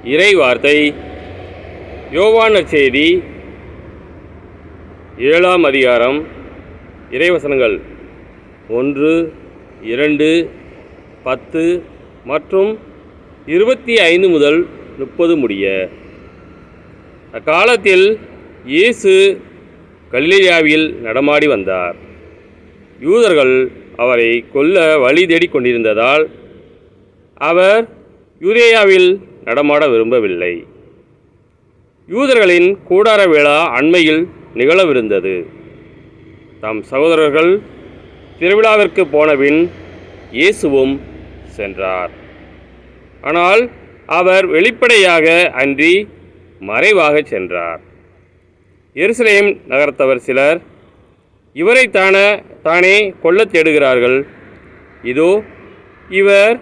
இறை வார்த்தை யோவான் நற்செய்தி 7ஆம் அதிகாரம் இறைவசனங்கள் 1, 2, 10 மற்றும் 25 முதல் 30 முடிய. அக்காலத்தில் இயேசு கலிலேயாவில் நடமாடி வந்தார். யூதர்கள் அவரை கொல்ல வழி தேடிக் கொண்டிருந்ததால் அவர் யூதேயாவில் நடமாட விரும்பவில்லை. யூதர்களின் கூடார விழா அண்மையில் நிகழவிருந்தது. தம் சகோதரர்கள் திருவிழாவிற்கு போனபின் இயேசுவும் சென்றார். ஆனால் அவர் வெளிப்படையாக அன்றி மறைவாக சென்றார். எருசலேம் நகரத்தவர் சிலர் இவரை தானே கொல்லத் தேடுகிறார்கள். இதோ இவர்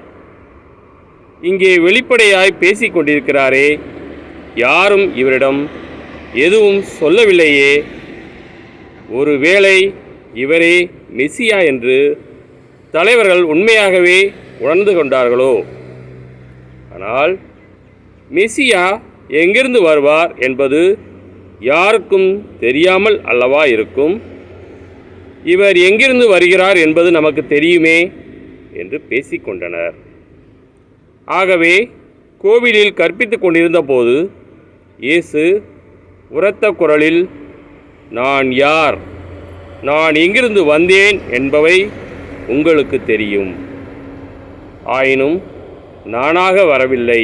இங்கே வெளிப்படையாய் பேசிக் கொண்டிருக்கிறாரே, யாரும் இவரிடம் எதுவும் சொல்லவில்லையே. ஒருவேளை இவரே மெசியா என்று தலைவர்கள் உண்மையாகவே உணர்ந்து கொண்டார்களோ? ஆனால் மெசியா எங்கிருந்து வருவார் என்பது யாருக்கும் தெரியாமல் அல்லவா இருக்கும்? இவர் எங்கிருந்து வருகிறார் என்பது நமக்கு தெரியுமே என்று பேசிக்கொண்டனர். ஆகவே கோவிலில் கற்பித்துக் கொண்டிருந்த போது இயேசு உரத்த குரலில், நான் யார், நான் எங்கிருந்து வந்தேன் என்பவை உங்களுக்கு தெரியும். ஆயினும் நானாக வரவில்லை,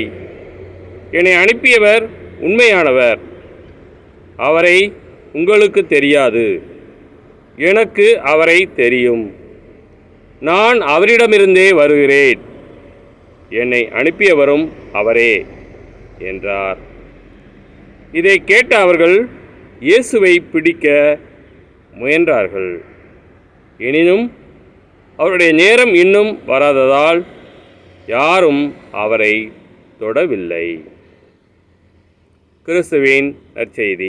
என்னை அனுப்பியவர் உண்மையானவர். அவரை உங்களுக்கு தெரியாது, எனக்கு அவரை தெரியும். நான் அவரிடமிருந்தே வருகிறேன், என்னை அனுப்பியவரும் அவரே என்றார். இதை கேட்ட அவர்கள் இயேசுவை பிடிக்க முயன்றார்கள். எனினும் அவருடைய நேரம் இன்னும் வராததால் யாரும் அவரை தொடவில்லை. கிறிஸ்துவின் நற்செய்தி.